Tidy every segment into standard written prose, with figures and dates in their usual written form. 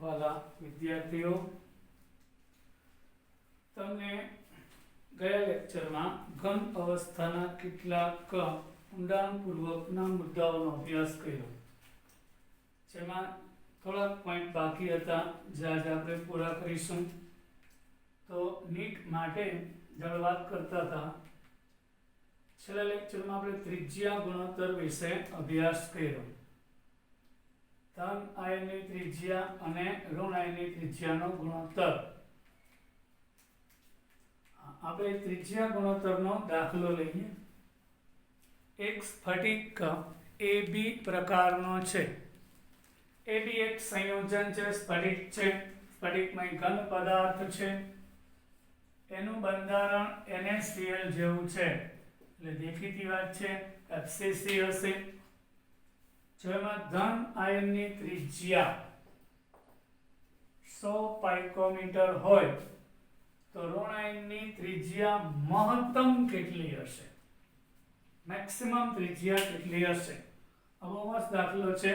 વાલા વિદ્યાર્થીઓ, તમને ગયા લેક્ચરમાં ઘન અવસ્થાના કેટલાક ઊંડાણપૂર્વકના મુદ્દાઓનો અભ્યાસ કર્યો, જેમાં થોડાક પોઈન્ટ બાકી હતા જે આજે આપણે પૂરા કરીશું. તો નીટ માટે જ્યારે વાત કરતા હતા, છેલ્લા લેક્ચરમાં આપણે ત્રિજ્યા ગુણોત્તર વિશે અભ્યાસ કર્યો. ધન આયનની ત્રિજ્યા અને ઋણ આયનની ત્રિજ્યાનો ગુણોત્તર. આપણે ત્રિજ્યા ગુણોત્તરનો દાખલો લઈએ. એક સ્ફટિક AB પ્રકારનો છે. AB એક સંયોજન છે, સ્ફટિક છે. સ્ફટિકમાં ઘન પદાર્થ છે. એનું બંધારણ NaCl જેવું છે, એટલે દેખીતી વાત છે FCC હશે. જેમાં ધન આયનની ત્રિજ્યા 100 પાઇકોમીટર હોય તો ઋણ આયનની ત્રિજ્યા મહત્તમ કેટલી હશે, મેક્સિમમ ત્રિજ્યા કેટલી હશે? આ બહુ મસ્ત દાખલો છે.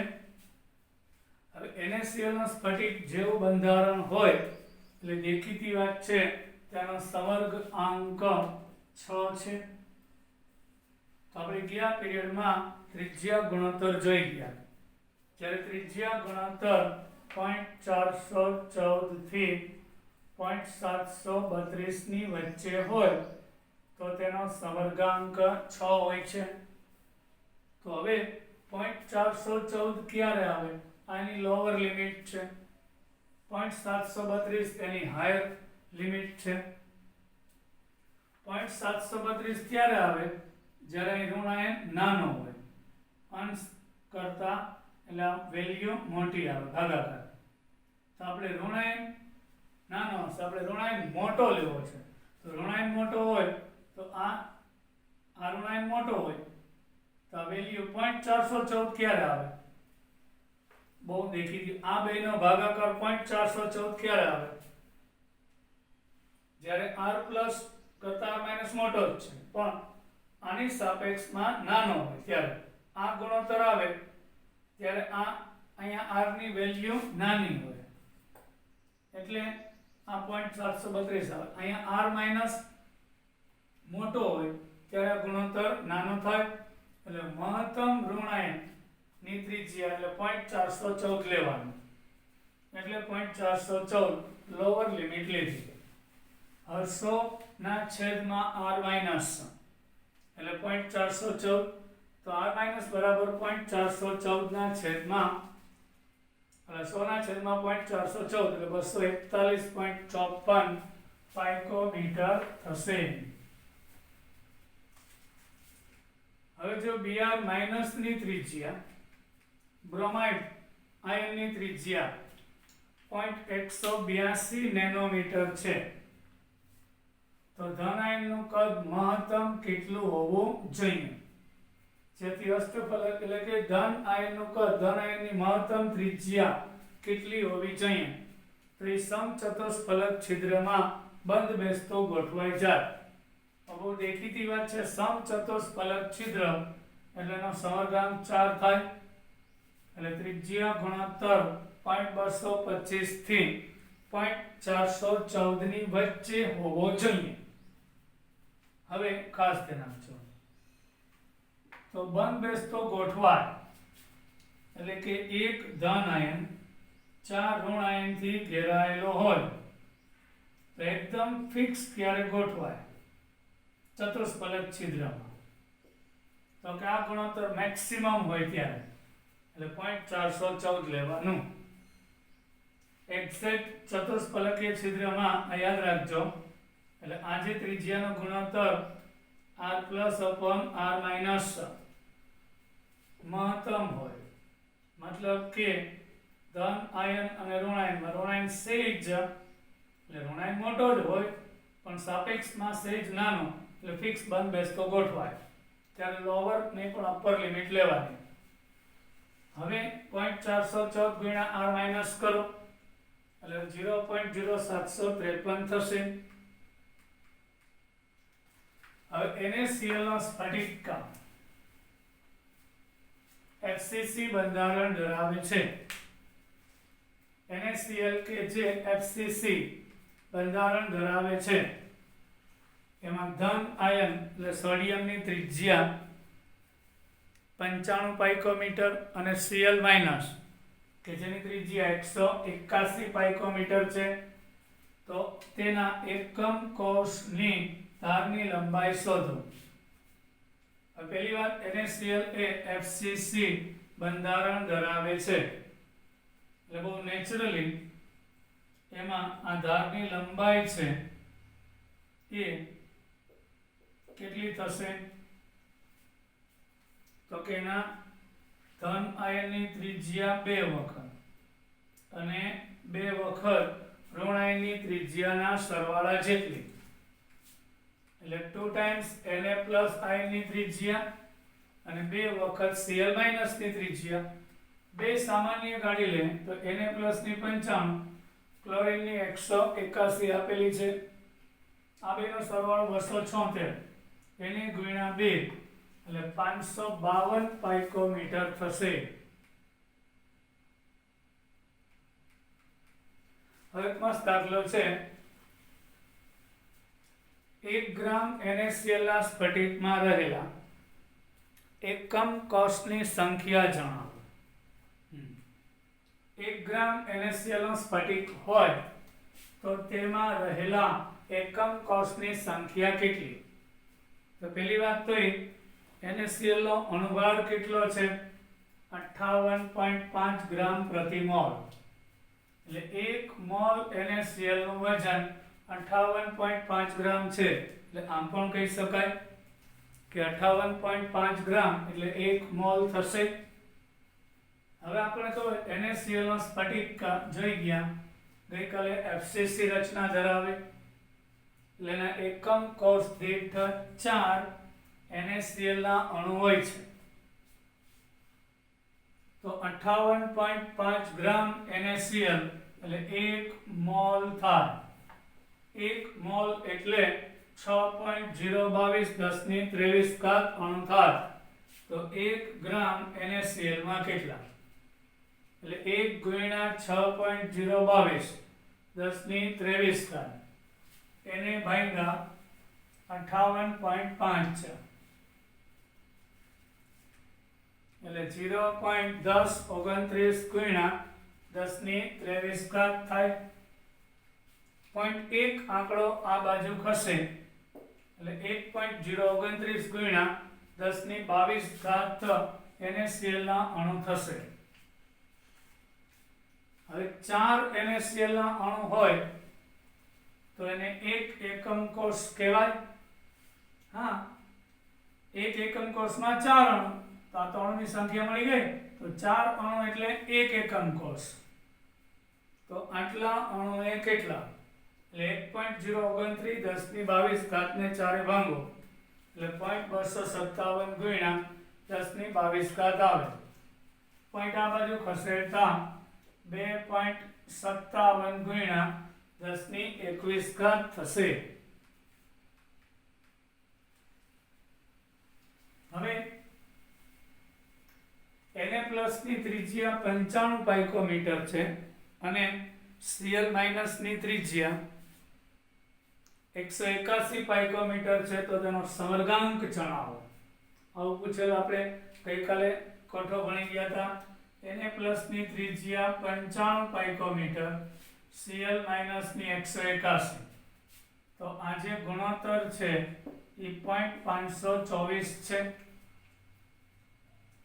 હવે NaCl નો સ્ફટિક જેવું બંધારણ હોય એટલે દેખીતી વાત છે તેનો સંવર્ગ આંક 6 છે. તો આપણે ગયા પીરિયડમાં ત્રિજ્યા ગુણોત્તર જોઈ ગયા. જ્યારે ત્રિજ્યા ગુણોત્તર 0.414 થી 0.732 ની વચ્ચે હોય તો તેનો સંવર્ગાંક 6 હોય છે. તો હવે 0.414 ક્યારે આવે? આની લોઅર લિમિટ છે. 0.732 એની હાયર લિમિટ છે. 0.732 ક્યારે આવે? જ્યારે ઋણ આયન નાનો હોય, અંશ કરતા એટલે વેલ્યુ મોટી આવે, ભાગાકાર. તો આપણે ઋણ આયન નાનો હશે, આપણે ઋણ આયન મોટો લેવો છે. તો ઋણ આયન મોટો હોય તો આ ઋણ આયન મોટો હોય તો આ વેલ્યુ 0.414 ક્યારે આવે? બહુ દેખીતી. આ બેનો ભાગાકાર 0.414 ક્યારે આવે? જ્યારે r પ્લસ કરતા r માઈનસ મોટો જ છે પણ આની સાપેક્ષમાં નાનો હોય ત્યારે આ ગુણોત્તર આવે ત્યારે આ અહીંયા r ની વેલ્યુ નાની હોય એટલે આ 0.732 આવે. અહીંયા r માઈનસ મોટો હોય ત્યારે આ ગુણોત્તર નાનો થાય એટલે મહત્તમ ઋણ આયન ની ત્રિજ્યા એટલે 0.414 લેવાનું, એટલે 0.414 લોઅર લિમિટ લીધી. હવે 100 ના છેદમાં r માઈનસ એટલે 0.414, તો r માઈનસ બરાબર 0.414 ના છેદમાં એટલે 100 ના છેદમાં 0.414 એટલે 241.54 પાઇકોમીટર થશે. હવે જો Br માઈનસ ની ત્રિજ્યા, બ્રોમાઇડ આયનની ત્રિજ્યા 0.182 નેનોમીટર છે તો ધન આયનનું કદ મહત્તમ કેટલું હોવું જોઈએ? જેથી અષ્ટફલક એટલે કે ધન આયનનું કદ, ધન આયનની મહત્તમ ત્રિજ્યા કેટલી હોવી જોઈએ? તો એ સમચતુષ્ફલક છિદ્રમાં બંધ બેસતો ગોઠવાઈ જાય. બહુ દેખીતી વાત છે. સમચતુષ્ફલક છિદ્ર એટલે એનો સંવર્ગાંક 4 થાય એટલે ત્રિજ્યા ગુણોત્તર 0.225 થી 0.414 ની વચ્ચે હોવો જોઈએ. હવે ખાસ ધ્યાન આપજો. તો બંધ બેસતો ગોઠવાય એટલે કે એક ધન આયન 4 ઋણ આયનથી ઘેરાયેલો હોય તો એકદમ ફિક્સ ક્યારે ગોઠવાય? ચતુષ્ફલક છિદ્રમાં. તો કે આ ગુણોત્તર મેક્સિમમ હોય ત્યારે એટલે 0.414 લેવાનું. એક્ઝેક્ટ ચતુષ્ફલકીય છિદ્રમાં યાદ રાખજો એટલે આ જે ત્રિજ્યાનો ગુણોત્તર r plus upon r minus મહત્તમ હોય, મતલબ કે ધન આયન અને ઋણ આયનમાં ઋણ આયન સહેજ એટલે ઋણ આયન મોટો જ હોય પણ સાપેક્ષમાં સહેજ નાનો એટલે ફિક્સ બંધ બેસતો ગોઠવાય ત્યારે લોઅર ને પણ અપર લિમિટ લેવાની. હવે 0.414 ગુણ્યા r માઈનસ કરો એટલે 0.0753 થશે. હવે NaCl નો સ્ફટિક FCC બંધારણ ધરાવે છે NaCl કે જે FCC બંધારણ ધરાવે છે એમાં ધન આયન એટલે સોડિયમની ત્રિજ્યા 95 પાઇકોમીટર અને Cl માઇનસ કે જેની ત્રિજ્યા 181 પાઇકોમીટર છે તો તેના એકમ કોષની ધારની લંબાઈ શોધો. પહેલી વાત NaCl એ FCC બંધારણ ધરાવે છે એટલે બહુ નેચરલી એમાં આ ધારની લંબાઈ છે એ કેટલી થશે તો કે એના ધન આયનની ત્રિજ્યા 2 વખત અને 2 વખત ઋણ આયનની ત્રિજ્યાના સરવાળા જેટલી એટલે 2 times Na પ્લસ આયનની ત્રિજ્યા અને 2 વખત Cl માઇનસ ની ત્રિજ્યા. બે સામાન્ય કાઢી લે તો Na પ્લસ ની 95 ક્લોરીન ની 181 આપેલી છે. આ બેનો સરવાળો 276 એને ગુણ્યા 2 એટલે 552 પાઇકોમીટર થશે. હવે મસ્ત દાખલો છે 1 ગ્રામ NaCl ના સ્ફટિકમાં રહેલા એકમ કોષની સંખ્યા જણાવો. 1 ગ્રામ NaCl નો સ્ફટિક હોય તો તેમાં રહેલા એકમ કોષની સંખ્યા કેટલી? તો પહેલી વાત તો NaCl નો અણુભાર કેટલો છે 58.5 ગ્રામ પ્રતિ મોલ એટલે 1 મોલ NaCl નું વજન 58.5 ગ્રામ છે એટલે આમ પણ કહી શકાય કે 58.5 ગ્રામ એટલે 1 મોલ થશે. હવે આપણે તો NaCl નો સ્ફટિક જોઈ ગયા ગઈકાલે FCC રચના ધરાવે એટલે એના એકમ કોષ દીઠ 4 NaCl ના અણુ હોય છે તો 58.5 ગ્રામ NaCl એટલે 1 મોલ થાય. 1 મોલ એટલે 6.022 10 ની 23 ઘાત અણુ થાય તો 1 ગ્રામ NaCl માં કેટલા એટલે 1 ગુણ્યા 6.022 10 ની 23 ઘાત એને ભાગ્યા 58.5 છે એટલે 0.1029 ગુણ્યા 10 ની 23 ઘાત થાય. 0.1 આંકડો આ બાજુ ખસે એટલે 1.029 ગુણ્યા 10 ની 22 ઘાત NaCl ના અણુ થશે. હવે 4 NaCl ના અણુ હોય તો એને એક એકમ કોષ કહેવાય. હા, એક એકમ કોષમાં 4 અણુ તો આ તો અણુની સંખ્યા મળી ગઈ તો 4 અણુ એટલે એક એકમ કોષ તો આટલા અણુ એ કેટલા એટલે 1.029 10 ની 22 ઘાત ને 4 ભાંગો એટલે 0.257 ગુણ્યા 10 ની 22 ઘાત આવે. પોઈન્ટ આ બાજુ ખસેડતા 2.57 ગુણ્યા 10 ની 21 ઘાત થશે. હવે Na પ્લસ ની ત્રિજ્યા 95 પાઇકોમીટર છે અને Cl માઇનસ ની ત્રિજ્યા 181 પાઇકોમીટર છે તો તેનો સમર્ગાંક જણાવો. આવું પૂછેલ આપણે ગઈકાલે કોઠો ભણી ગયા હતા. Na પ્લસ ની ત્રિજ્યા 95 પાઇકોમીટર Cl માઇનસ ની 181 તો આ જે ગુણોત્તર છે એ 0.524 છે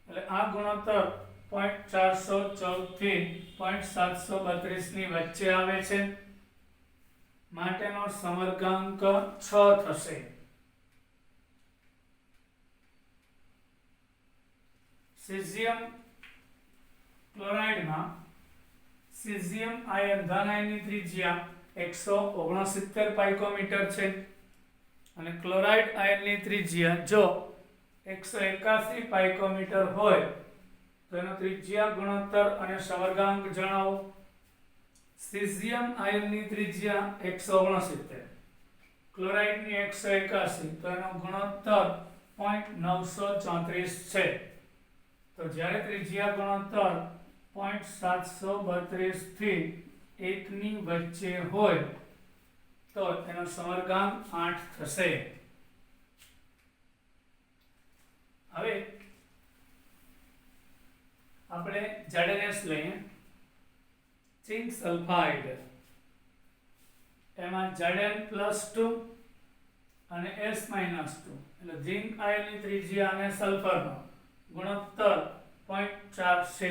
એટલે આ ગુણોત્તર 0.414 થી 0.732 ની વચ્ચે આવે છે માટેનો સમર્ગાંક 6 થશે. સીઝિયમ ક્લોરાઇડમાં સીઝિયમ આયન ધન આયનની ત્રિજ્યા 169 પાઇકોમીટર છે અને ક્લોરાઇડ આયનની ત્રિજ્યા જો 181 પાઇકોમીટર હોય તો એનો ત્રિજ્યા ગુણોત્તર અને સમર્ગાંક જણાવો. સીઝિયમ આયનની ત્રિજ્યા 169 ક્લોરાઇડની 181 તો એનો ગુણોત્તર 0.934 છે તો જ્યારે ત્રિજ્યા ગુણોત્તર 0.732 થી 1 ની વચ્ચે હોય તો તેનો સમરગામ 8 થશે. હવે આપણે ZnS લઈએ. ઝિંક સલ્ફાઇડ એમાં Zn+2 અને S-2 એટલે ઝિંક આયનની ત્રિજ્યા અને સલ્ફરનો ગુણોત્તર 0.4 છે.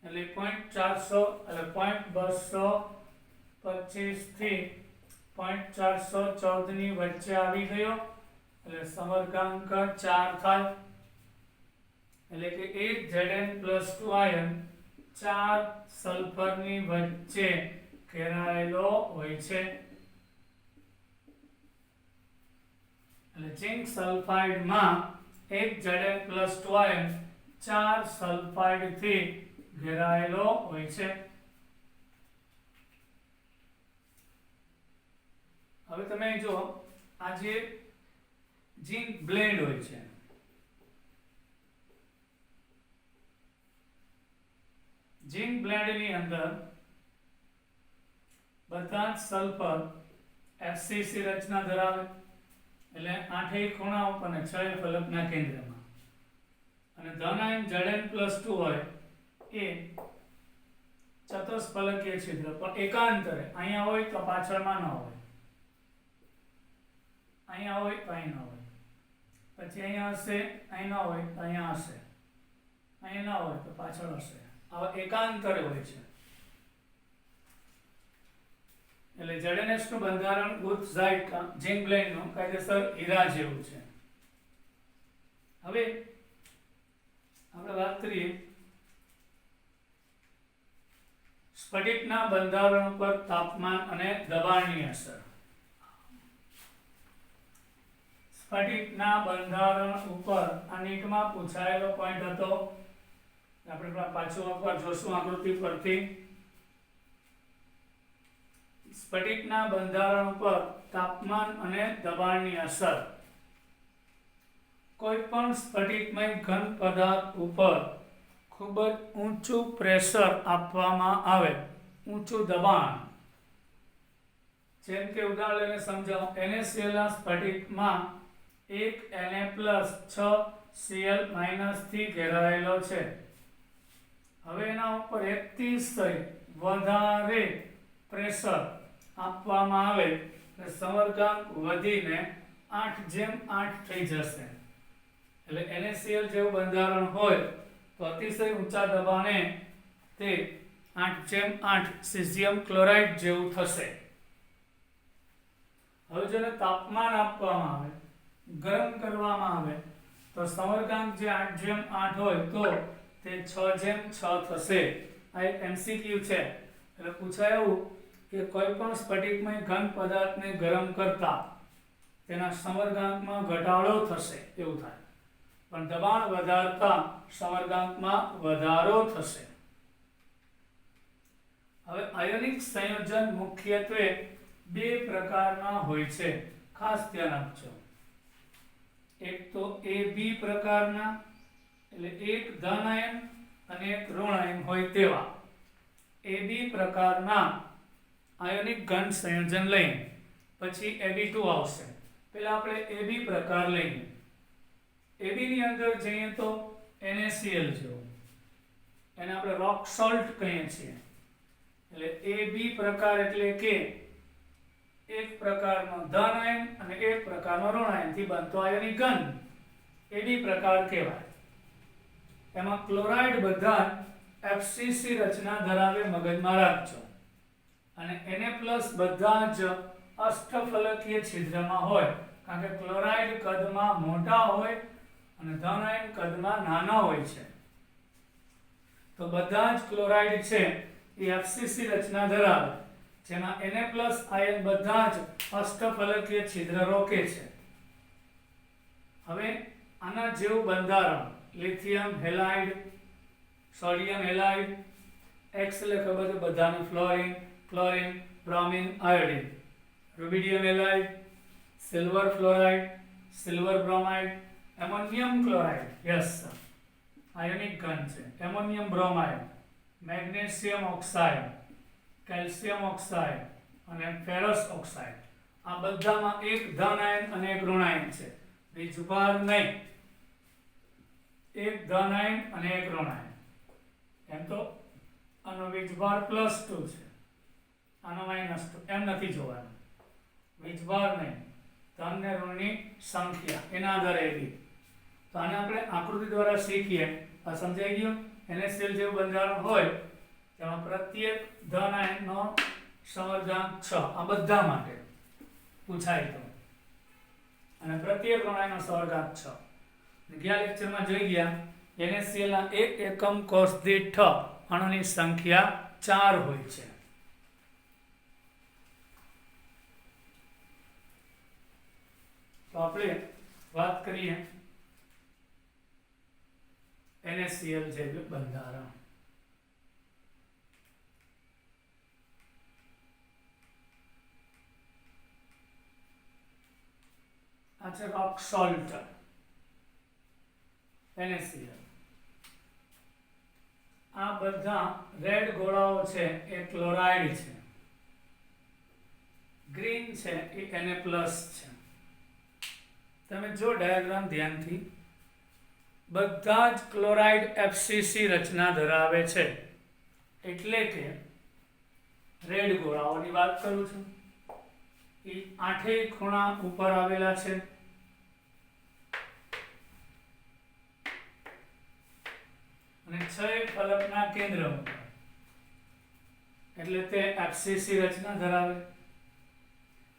એટલે 0.400 એટલે 0.225 થી 0.414 ની વચ્ચે આવી ગયો એટલે સમરગાંક 4 થાય. એટલે કે એક Zn+2 આયન 4 સલ્ફરની વચ્ચે ઘેરાયેલો હોય છે. એટલે ઝિંક સલ્ફાઇડમાં એક Zn+2 આયન 4 સલ્ફાઇડ થી ઘેરાયેલો હોય છે. હવે તમે જો આ જે ઝિંક બ્લેન્ડ હોય છે, ઝિંક બ્લેન્ડની અંદર બધા જ સલ્ફર FCC રચના ધરાવે એટલે આઠેય ખૂણા ઉપર ને 6 ફલકના કેન્દ્રમાં. અને ધન આયન Zn+2 હોય એ ચતુષ્ફલકીય છિદ્ર પણ એકાંતરે અહીંયા હોય તો પાછળમાં ન હોય, અહીંયા હોય તો અહીં ન હોય, પછી અહીંયા હશે, અહીં ન હોય તો અહીંયા હશે, અહીં ન હોય તો પાછળ હશે. આવા એકાંતરે હોય છે. એટલે ZnS નું બંધારણ ગુથઝાઇટ ઝિંક બ્લેન્ડ નું કાયદેસર હીરા જેવું છે. હવે આપણે વાત કરીએ સ્ફટિકના બંધારણ પર તાપમાન અને દબાણની અસર. સ્ફટિકના બંધારણ ઉપર આ નીટમાં પૂછાયેલો પોઈન્ટ હતો. આપણે પાછું એકવાર જોશું આકૃતિ પરથી. સ્ફટિકના બંધારણ ઉપર તાપમાન અને દબાણની અસર. કોઈ પણ સ્ફટિકમય ઘન પદાર્થ ઉપર ખૂબ જ ઊંચું પ્રેશર આપવામાં આવે, ઊંચું દબાણ, જેમ કે ઉદાહરણ લઈને સમજાવો. NaCl ના સ્ફટિકમાં એક Na+6Cl- થી ઘેરાયેલો છે. હવે એના ઉપર અતિશય વધારે પ્રેશર આપવામાં આવે એટલે સમરગાંક વધીને 8:8 થઈ જશે. એટલે NaCl જેવું બંધારણ હોય તો અતિશય ઊંચા દબાણે તે 8:8 સીઝિયમ ક્લોરાઇડ જેવું થશે. હવે જેને તાપમાન આપવામાં આવે, ગરમ કરવામાં આવે તો સમરગાંક જે 8:8 હોય તો તે 6:6 થશે. આ એક MCQ છે. એટલે પૂછાય એવું કે કોઈ પણ સ્ફટિકમય ઘન પદાર્થને ગરમ કરતા તેના સમરગાંકમાં ઘટાડો થશે એવું થાય, પણ દબાણ વધારતા સમરગાંકમાં વધારો થશે. હવે આયોનિક સંયોજન મુખ્યત્વે બે પ્રકારના હોય છે, ખાસ ધ્યાન આપજો. એક તો AB પ્રકારના એટલે એક ધન આયન અને એક ઋણ આયન હોય તેવા AB પ્રકારના આયોનિક ઘન સંયોજન લઈએ. પછી AB2 આવશે. પહેલા આપણે AB પ્રકાર લઈએ. AB ની અંદર જઈએ તો NaCl જેવું, એને આપણે રોક સોલ્ટ કહીએ છીએ. એટલે AB પ્રકાર એટલે કે એક પ્રકારનો ધન આયન અને એક પ્રકારનો ઋણ આયનથી બનતો આયોનિક ઘન AB પ્રકાર કહેવાય. એમાં ક્લોરાઇડ બધા FCC રચના ધરાવે, મગજમાં રાખજો. અને Na+ બધા જ અષ્ટફલકીય છિદ્રમાં હોય, કારણ કે ક્લોરાઇડ કદમાં મોટા હોય અને ધન આયન કદમાં નાના હોય છે. તો બધા જ ક્લોરાઇડ છે એ FCC રચના ધરાવે, જેમાં Na+ આયન બધા જ અષ્ટફલકીય છિદ્ર રોકે છે. હવે આના જેવું બંધારણ lithium halide, sodium halide, X એટલે ખબર છે બધાને, fluorine, chlorine, bromine, iodine, rubidium halide, silver fluoride, silver bromide, ammonium chloride, yes ionic ઘન છે, ammonium bromide, magnesium oxide, calcium oxide અને ફેરસ ઓક્સાઇડ, આ બધામાં એક ધન આયન અને એક ઋણ આયન છે. વીજભાર નહીં, એક ધન આયન અને એક ઋણ આયન. એમ તો આનો વીજભાર +2 છે, આનો -2, એમ નથી જોવાનું. વીજભાર નહીં, ધન ને ઋણની સંખ્યા એના આધારે એવી. તો આને આપણે આકૃતિ દ્વારા શીખીએ. આ સમજાઈ ગયું? NaCl જેવું બંધારણ હોય તેમાં પ્રત્યેક ધન આયનનો સમર્ગાંક 6, આ બધા માટે પૂછાય તો, અને પ્રત્યેક ઋણ આયનનો સમર્ગાંક 6. ગયા લેક્ચરમાં જોઈ ગયા NaCl ના 1 એકમ કોષ દીઠ અણુની સંખ્યા 4 હોય છે. તો આપણે વાત કરીએ NaCl જેવું બંધારણ. આ છે રોક સોલ્ટ NaCl. આ બધા રેડ ગોળાઓ છે એ ક્લોરાઇડ છે, ગ્રીન છે એ Na+ છે. તમે જો ડાયાગ્રામ ધ્યાનથી, બધા જ ક્લોરાઇડ FCC રચના ધરાવે છે, એટલે કે રેડ ગોળાઓની વાત કરું છું. એ 8 ખૂણા ઉપર આવેલા છે, અને 6 ફલકના કેન્દ્ર ઉપર, એટલે તે FCC રચના ધરાવે.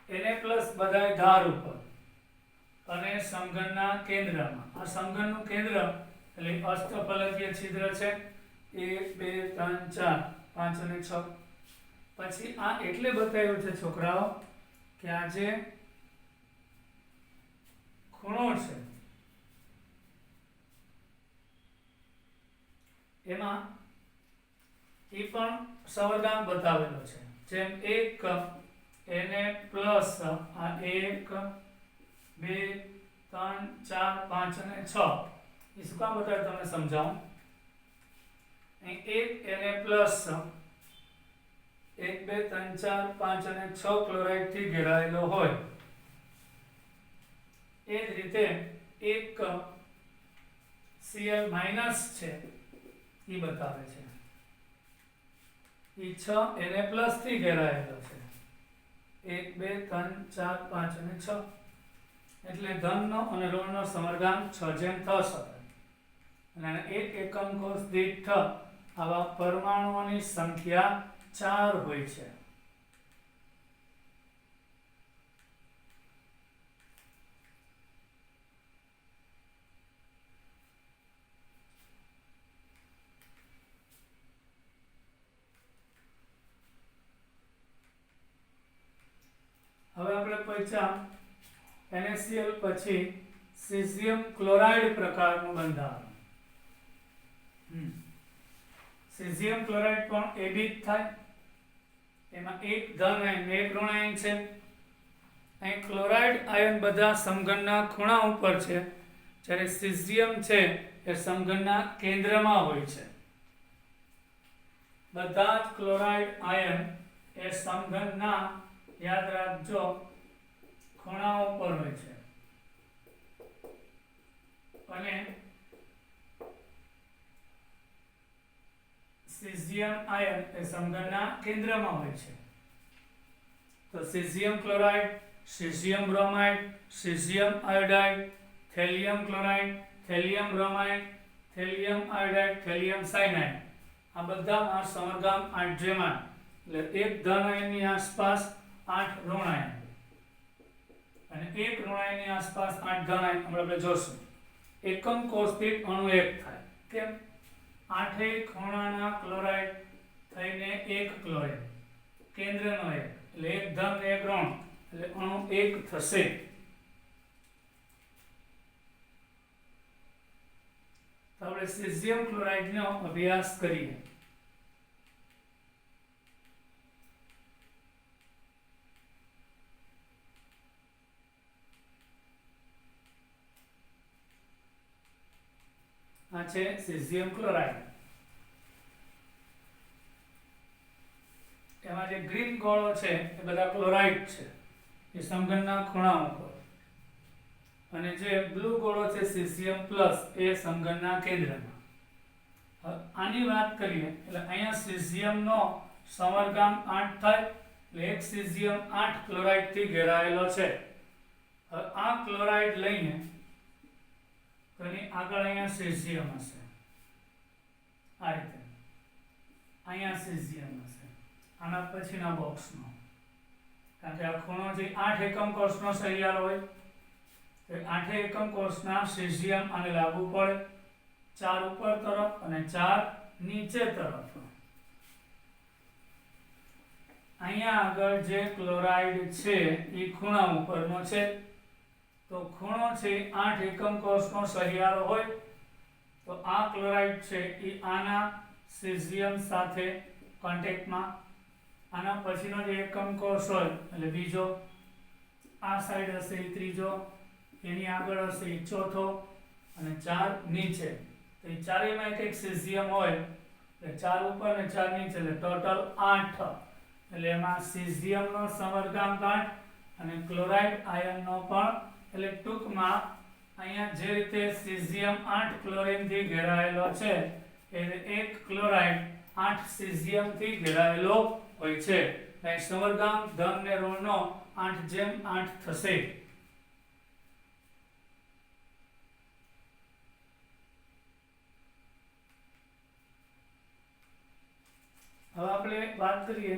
Na+ બધાય ધાર ઉપર અને સમઘનના કેન્દ્રમાં. આ સમઘનનું કેન્દ્ર એટલે અષ્ટફલકીય છિદ્ર છે, 1 2 3 4 5 અને 6. પછી આ એટલે બતાવ્યું છે છોકરાઓ કે આ જે ખૂણો છે એમાં એ પણ સમર્ગાંક બતાવેલો છે. જેમ 1 Na+, આ 1 2 3 4 5 અને 6, એ શું કામ બતાવે તમને સમજાવું. અહીં 1 Na+, 1 2 3 4 5 અને 6 ક્લોરાઇડ થી ઘેરાયેલો હોય. એ જ રીતે 1 Cl- છે એ બતાવે છે. એ 6 Na+ થી ઘેરાયેલો છે, 1 2 3 4 5 અને 6. એટલે ધનનો અને ઋણનો સમર્ગાંક 6 જેમ થશે. અને 1 એકમ કોષ દીઠ આવા પરમાણુઓની સંખ્યા 4 હોય છે. હવે આપણે પહોંચ્યા NaCl પછી સીઝિયમ ક્લોરાઇડ પ્રકારનું બંધારણ. સીઝિયમ ક્લોરાઇડ પણ AB જ થાય. એમાં એક ધન આયન એક ઋણ આયન છે. અહીં ક્લોરાઇડ આયન બધા સમઘનના ખૂણા ઉપર છે, જ્યારે સીઝિયમ છે એ સમઘનના કેન્દ્રમાં હોય છે. બધા જ ક્લોરાઇડ આયન એ સમઘનના, યાદ રાખજો, ખૂણા ઉપર હોય છે, અને સીઝિયમ આયન એ સમઘનના કેન્દ્રમાં હોય છે. તો caesium chloride, caesium bromide, caesium iodide, thallium chloride, thallium bromide, thallium iodide, thallium cyanide, આ બધામાં સમર્ગાંક 8 જેમ 8. એટલે એક ધન આયનની આસપાસ 8 ઋણ આયન અને એક ઋણ આયનની આસપાસ 8 ધન આયન. આપણે જોશું એકમ કોષ દીઠ અણુ 1 થાય. કેમ? 8 ખૂણાના ક્લોરાઇડ થઈને એક ક્લોરાઇડ, કેન્દ્રનો 1, એટલે એક ધન ને એક ઋણ, એટલે અણુ 1 થશે. તો આપણે સીઝિયમ ક્લોરાઇડનો અભ્યાસ કરીએ. આ છે સીઝિયમ ક્લોરાઇડ. એમાં જે ગ્રીન ગોળો છે એ બધા ક્લોરાઇડ છે, એ સમઘનના ખૂણા ઉપર, અને જે બ્લુ ગોળો છે સીઝિયમ પ્લસ એ સમઘનના કેન્દ્રમાં. હવે આની વાત કરીએ એટલે અહીંયા સીઝિયમનો સમરગામ 8 થાય એટલે એક સીઝિયમ 8 ક્લોરાઇડ થી ઘેરાયેલો છે. હવે આ ક્લોરાઇડ લઈને તો એની આગળ અહીંયા સીઝિયમ હશે, આ રીતે અહીંયા સીઝિયમ હશે આના પછીના બોક્સમાં, કારણ કે આ ખૂણો જે 8 એકમ કોષનો સહિયારો હોય તો 8 એકમ કોષના સીઝિયમ આને લાગુ પડે, 4 ઉપર તરફ અને 4 નીચે તરફ. અહીંયા આગળ જે ક્લોરાઇડ છે એ ખૂણા ઉપરનો છે, તો ખૂણો છે 8 એકમ કોષનો સહિયારો હોય તો આ ક્લોરાઇડ છે એ આના સીઝિયમ સાથે કોન્ટેક્ટમાં, આના પછીનો જે એકમ કોષ હોય એટલે બીજો, આ સાઈડ હશે એ ત્રીજો, એની આગળ હશે એ ચોથો અને 4 નીચે. તો એ ચારેયમાં એક સીઝિયમ હોય એટલે 4 ઉપર અને 4 નીચે એટલે ટોટલ 8. એટલે એમાં સીઝિયમનો સમરગામ ગાંઠ અને ક્લોરાઇડ આયનનો પણ, એટલે ટૂંકમાં અહીંયા જે રીતે સીઝિયમ 8 ક્લોરીન થી ઘેરાયેલો છે એ એક ક્લોરાઇડ 8 સીઝિયમ થી ઘેરાયેલો હોય છે. એટલે સમરગામ ધન ને ઋણનો 8:8 થશે. હવે આપણે વાત કરીએ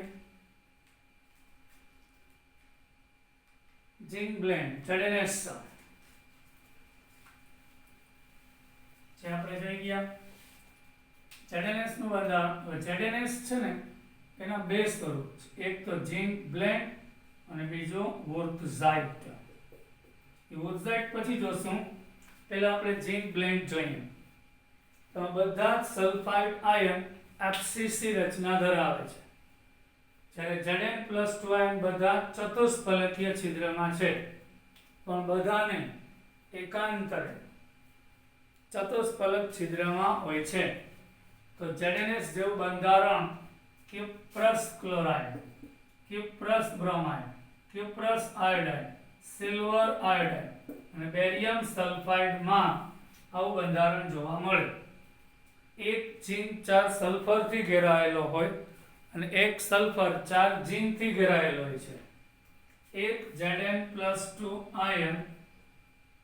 ઝિંક બ્લેન્ડ ZnS જે આપણે જોઈ ગયા. ZnS નું બંધારણ, ZnS છે ને એના બે સ્વરૂપ છે, એક તો ઝિંક બ્લેન્ડ અને બીજો વોર્ટઝાઇટ. એ વોર્ટઝાઇટ પછી જોશું, પહેલા આપણે ઝિંક બ્લેન્ડ જોઈએ. તો બધા જ સલ્ફાઇડ આયન FCC રચના ધરાવે છે, જ્યારે Zn+2 આયન બધા ચતુષ્ફલકીય છિદ્રમાં છે, પણ બધાને એકાંતરે ચતુષ્ફલક છિદ્રમાં હોય છે. તો ZnS જેવું બંધારણ cuprous chloride, cuprous bromide, cuprous iodide, silver iodide અને બેરિયમ સલ્ફાઇડમાં આવું બંધારણ જોવા મળે. એક ઝિંક 4 સલ્ફર થી ઘેરાયેલો હોય અને એક સલ્ફર 4 ઝિંક થી ઘેરાયેલો હોય છે. એક Zn+2 આયન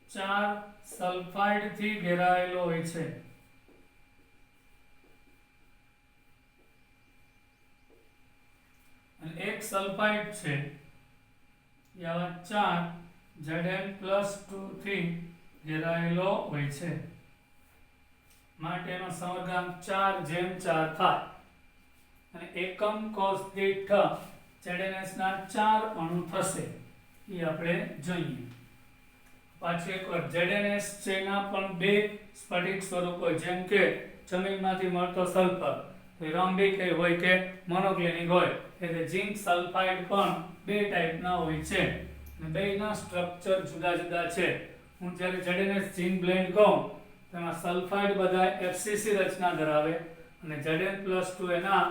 4 સલ્ફાઇડ થી ઘેરાયેલો હોય છે. અને એક સલ્ફાઇડ છે એ આવા 4 Zn+2 થી ઘેરાયેલો હોય છે, માટે એનો સમરગામ 4:4 થાય અને એકમ કોષ દીઠ ZnS ના 4 અણુ થશે. એ આપણે જોઈએ. પાછું એકવાર ZnS છે એના પણ બે સ્ફટિક સ્વરૂપ હોય, જેમ કે જમીનમાંથી મળતો સલ્ફર રોમ્બિક હોય કે મોનોક્લિનિક હોય, એટલે ઝિંક સલ્ફાઇડ પણ બે ટાઈપના હોય છે અને બેના સ્ટ્રક્ચર જુદા જુદા છે. હું જ્યારે ZnS ઝિંક બ્લેન્ડ કહું તેમાં સલ્ફાઇડ બધા FCC રચના ધરાવે અને Zn+2 એના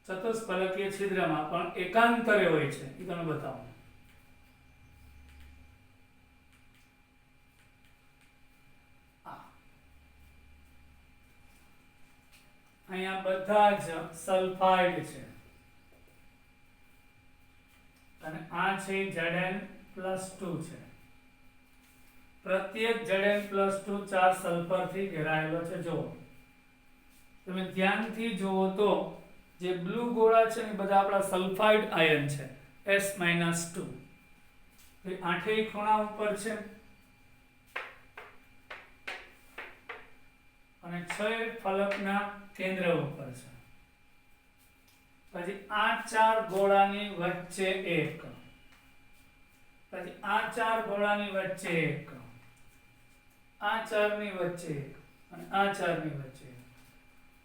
ચતુષ્ફલકીય છિદ્રમાં પણ એકાંતરે હોય છે. એ તમને બતાવું. અહીંયા બધા જ સલ્ફાઇડ છે અને આ છે Zn+2 છે. પ્રત્યેક Zn+2 4 સલ્ફર થી ઘેરાયેલો છે. જો તમે ધ્યાનથી જુઓ તો જે બ્લુ ગોળા છે એ બધા આપણા સલ્ફાઇડ આયન છે, S-2. એ આઠેય ખૂણા ઉપર છે અને 6 ફલકના કેન્દ્ર ઉપર છે. પછી આ 4 ગોળાની વચ્ચે એક, પછી આ 4 ગોળાની વચ્ચે એક, આ 4 ની વચ્ચે એક અને આ 4 ની વચ્ચે એક.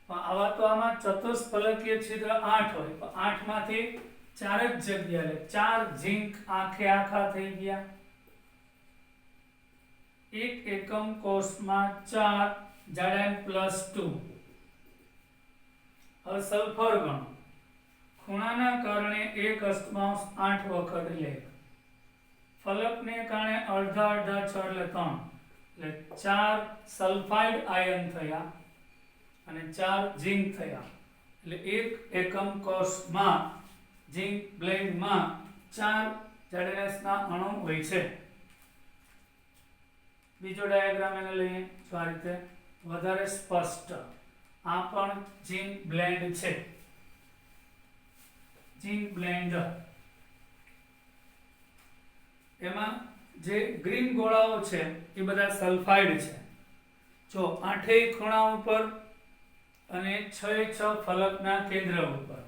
પણ આવા તો આમાં ચતુષ્ફલકીય છિદ્ર 8 હોય, તો 8 માંથી 4 જ જગ્યા લે, 4 ઝિંક આખે આખા થઈ ગયા. એક એકમ કોષમાં 4 Zn+2. હવે સલ્ફર ગણો, ખૂણાના કારણે 1/8 વખત લે, ફલકને કારણે અડધા અડધા 6 એટલે 3 એટલે 4 સલ્ફાઇડ આયન થયા અને 4 ઝિંક થયા એટલે 1 એકમ કોષમાં ઝિંક બ્લેન્ડમાં 4 ZnS ના અણુ હોય છે। બીજો ડાયાગ્રામ એને લઈએ તો આ રીતે વધારે સ્પષ્ટ, આ પણ ઝિંક બ્લેન્ડ છે, ઝિંક બ્લેન્ડ। એમાં જે ગ્રીન ગોળાઓ છે એ બધા સલ્ફાઇડ છે, જો 8 ખૂણા ઉપર અને 6 ફલકના કેન્દ્ર ઉપર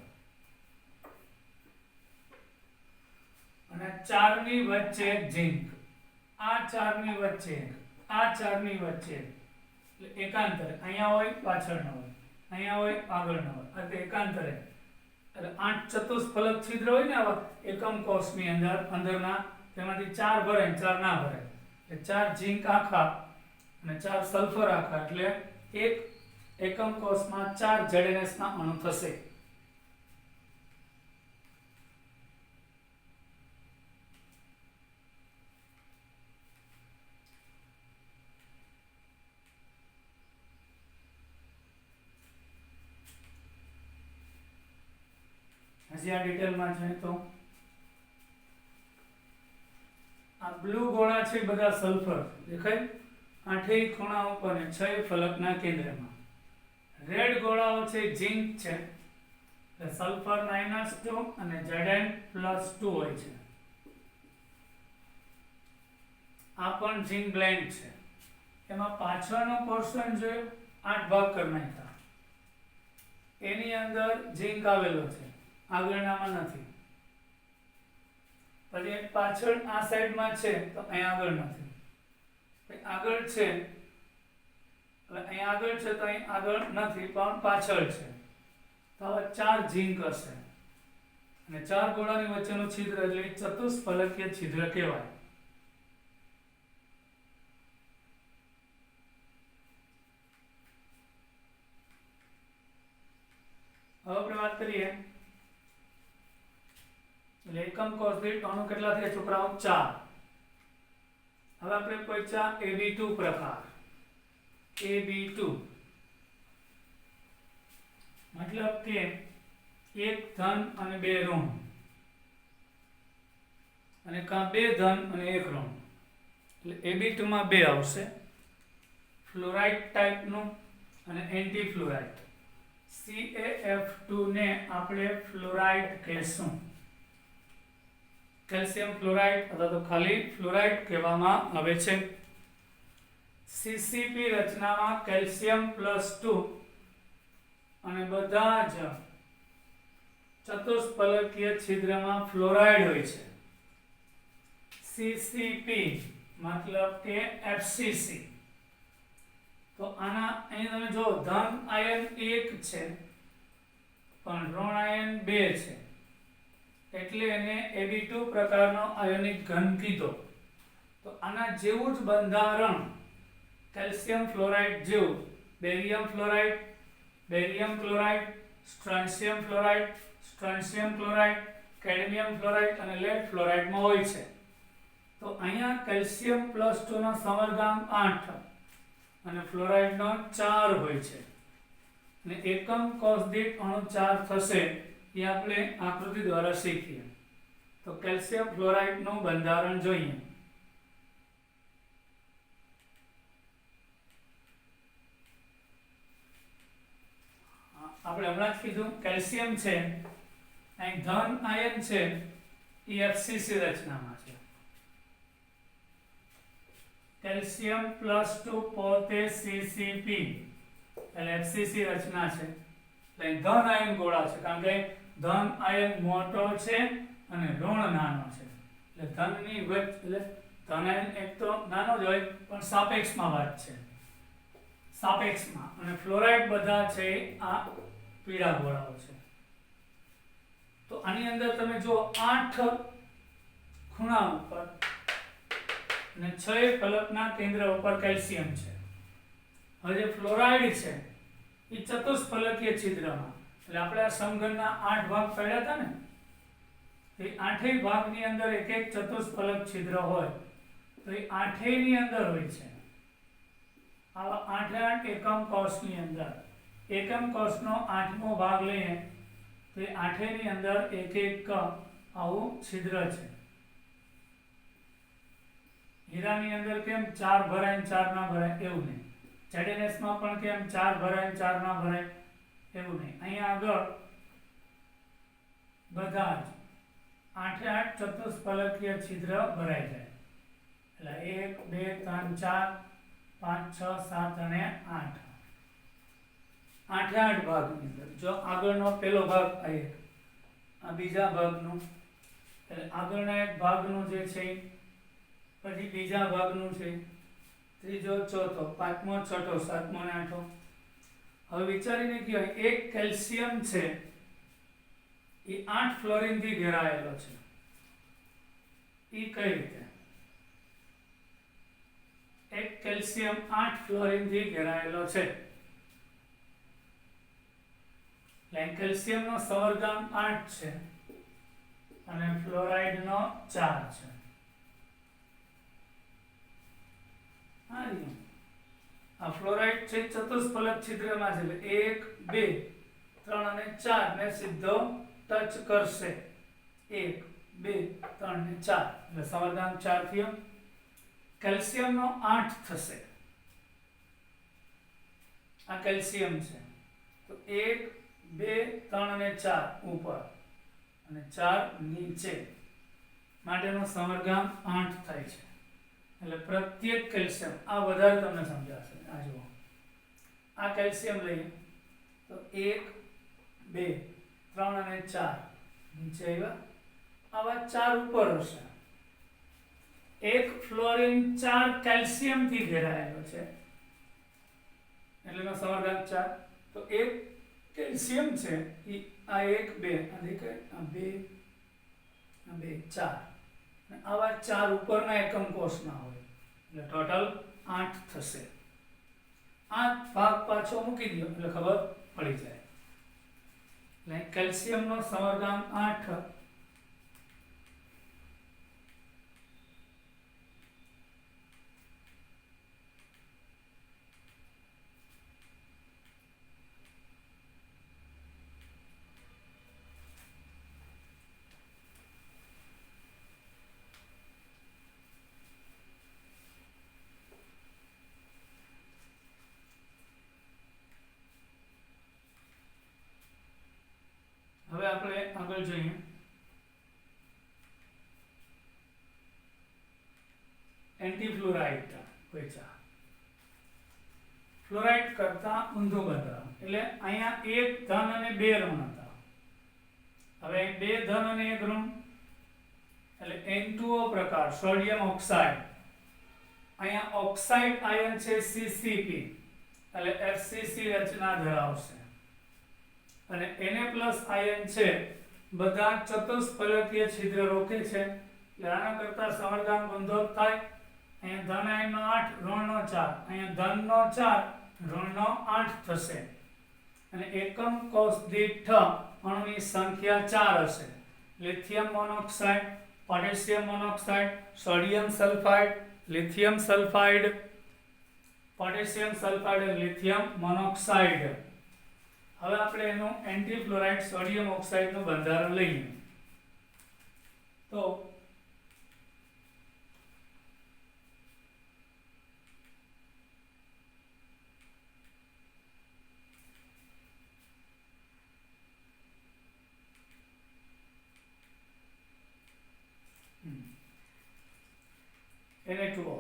અને 4 ની વચ્ચે ઝિંક, આ 4 ની વચ્ચે, આ 4 ની વચ્ચે એટલે એકાંતરે, અહીંયા હોય પાછળ ન હોય, અહીંયા હોય આગળ ન હોય, એટલે એકાંતરે એટલે 8 ચતુષ્ફલક છિદ્ર હોય ને આવા એકમ કોષની અંદરના, તેમાંથી 4 ભરાય 4 ના ભરાય એટલે 4 ઝિંક આખા અને 4 સલ્ફર આખા એટલે એક એકમ કોષમાં 4 ZnS ના અણુ થશે। હજી આ ડિટેલમાં છે તો આ બ્લુ ગોળા છે બધા સલ્ફર દેખાય 8 ખૂણા ઉપર અને 6 ફલકના કેન્દ્રમાં, રેડ ગોળાઓ છે ઝિંક છે એટલે સલ્ફર -2 અને Zn+2 હોય છે, આ પણ ઝિંક બ્લેન્ડ છે। એમાં પાછળનો પોર્શન જોયો 8 ભાગ કરી નાખ્યા, એની અંદર ઝિંક આવેલો છે, આગળનામાં નથી, પછી પાછળ આ સાઈડમાં છે તો અહીં આગળ નથી, આગળ છે એટલે અહીં આગળ છે તો અહીં આગળ નથી પણ પાછળ છે, તો હવે 4 ઝિંક હશે અને 4 ગોળાની વચ્ચેનું છિદ્ર એટલે ચતુષ્ફલકીય છિદ્ર કહેવાય। હવે આપણે વાત કરીએ એટલે એકમ કોષ દીઠ અણુ કેટલા થયા છોકરાઓ 4। હવે આપણે પૂછ્યા AB2 પ્રકાર, AB2 મતલબ કે 1 ધન અને 2 ઋણ અને કાં 2 ધન અને 1 ઋણ એટલે AB2 માં 2 આવશે, ફ્લોરાઇડ ટાઈપનું અને એન્ટી ફ્લોરાઇડ, CaF2 ને આપણે ફ્લોરાઇડ કહેશું, કેલ્શિયમ ફ્લોરાઇડ અથવા તો ખાલી ફ્લોરાઇડ કહેવામાં આવે છે। CCP રચનામાં કેલ્શિયમ+2 અને બધા જ ચતુષ્ફલકીય છિદ્રમાં ફ્લોરાઇડ હોય છે। CCP મતલબ કે FCC, તો આના અહીં તમે જો ધન આયન 1 છે પણ ઋણ આયન 2 છે એટલે એને AB2 પ્રકારનો આયોનિક ઘન કીધો। તો આના જેવું જ બંધારણ કેલ્શિયમ ફ્લોરાઇડ જેવું barium fluoride, barium chloride, strontium fluoride, strontium chloride, cadmium fluoride અને લેડ ફ્લોરાઇડમાં હોય છે। તો અહીંયા કેલ્શિયમ+2 નો સમરગામ 8 અને ફ્લોરાઇડનો 4 હોય છે અને એકમ કોષ દીઠ અણુ 4 થશે એ આપણે આકૃતિ દ્વારા શીખીએ। તો કેલ્શિયમ ફ્લોરાઇડ નું બંધારણ જોઈએ, આપણે હમણાં જ કીધું કેલ્શિયમ છે અહીં ધન આયન છે એ FCC રચનામાં છે, કેલ્શિયમ+2 પોતે CCP એટલે FCC રચના છે, એટલે ધન આયન ગોળા છે કારણ કે ધન આયન મોટો છે અને ઋણ નાનો છે એટલે ધનની વચ્ચે એટલે ધન આયન એક તો નાનો જ હોય પણ સાપેક્ષમાં વાત છે, સાપેક્ષમાં, અને ફ્લોરાઇડ બધા છે આ પીળા ગોળાઓ છે। તો આની અંદર તમે જો 8 ખૂણા ઉપર અને 6 ફલકના કેન્દ્ર ઉપર કેલ્શિયમ છે। હવે જે ફ્લોરાઇડ છે એ ચતુષ્ફલકીય છિદ્રમાં એટલે આપણે આ સમઘનના 8 ભાગ પાડ્યા હતા ને, એ 8 ભાગની અંદર એક એક ચતુષ્ફલક છિદ્ર હોય, તો એ 8 ની અંદર હોય છે આવા 8 એકમ કોષની અંદર. એકમ કોષનો 8મો ભાગ લઈએ તો એ 8 ની અંદર એક એક આવું છિદ્ર છે. હીરાની અંદર કેમ 4 ભરાય 4 ના ભરાય એવું નહીં, ZNS માં પણ કેમ 4 ભરાય 4 ના ભરાય એવું નહીં. અહીંયા આગળ બધા જ 8 ચતુષ્ફલકીય છિદ્ર ભરાઈ જાય. એટલે 1 2 3 4 5 6 7 અને 8 8 ભાગની અંદર જો આગળનો પહેલો ભાગ આ બીજા ભાગનું, એટલે આગળના એક ભાગનું જે છે, પછી બીજા ભાગનું છે, ત્રીજો ચોથો પાંચમો છઠ્ઠો સાતમો ને આઠમો. હવે વિચારીને કહો, એક કેલ્શિયમ છે એ 8 ફ્લોરિન થી ઘેરાયેલો છે. એ કઈ રીતે? એક કેલ્શિયમ 8 ફ્લોરિન થી ઘેરાયેલો છે. કેલ્શિયમ નો સવર્ગાંક 8 છે અને ફ્લોરાઇડ નો 4 છે. આ ફ્લોરાઇડ છે ચતુષ્ફલક છિદ્રમાં છે, એટલે 1 2 3 અને 4 ને સીધો ટચ કરશે. 1 2 3 ને 4 એટલે સવર્ગાંક 4 થયો. કેલ્શિયમ નો 8 થશે. આ કેલ્શિયમ છે તો 1 2 3 અને 4 ઉપર અને 4 નીચે માટેનો સવર્ગાંક 8 થાય છે. એટલે પ્રત્યેક કેલ્શિયમ, આ વધારે તમને સમજાશે. આ જુઓ, આ કેલ્શિયમ લઈએ તો 1 2 3 અને 4 નીચે આવ્યા, આવા 4 ઉપર હશે. એક ફ્લોરિન 4 કેલ્શિયમ થી ઘેરાયેલો છે એટલે એનો સવર્ગાંક 4. તો એક કેલ્શિયમ છે એ આ 1 2 આ દેખાય, આ 2 આ 2 4 અને આવા 4 ઉપરના એકમ કોષના હોય એટલે ટોટલ 8 થશે. 8 ભાગ પાછો મૂકી દો એટલે ખબર પડી જાય. એટલે કેલ્શિયમનો સવર્ગાંક 8 હવે આપણે આગળ જોઈએ. એન્ટીફ્લોરાઇડ પૈસા ફ્લોરાઇડ કરતા ઊંધું બંધારણ, એટલે અહીંયા 1 ધન અને 2 ઋણ હતા. હવે 2 ધન અને 1 ઋણ એટલે N2O પ્રકાર સોડિયમ ઓક્સાઇડ. અહીંયા ઓક્સાઇડ આયન છે CCP એટલે FCC રચના ધરાવશે અને Na+ આયન છે બધા ચતુષ્ફલકીય છિદ્ર રોકે છે એટલે આના કરતા સવર્ગાંક ઊંધો થાય. અહીંયા ધન આયનનો 8 ઋણનો 4, અહીંયા ધનનો 4 ઋણનો 8 થશે અને એકમ કોષ દીઠ અણુની સંખ્યા 4 હશે. Lithium monoxide, potassium monoxide, sodium sulphide, lithium sulphide, potassium sulphide અને લિથિયમ મોનોક્સાઇડ. હવે આપણે એનું એન્ટીફ્લોરાઇડ સોડિયમ ઓક્સાઇડ નું બંધારણ લઈએ તો Na2O.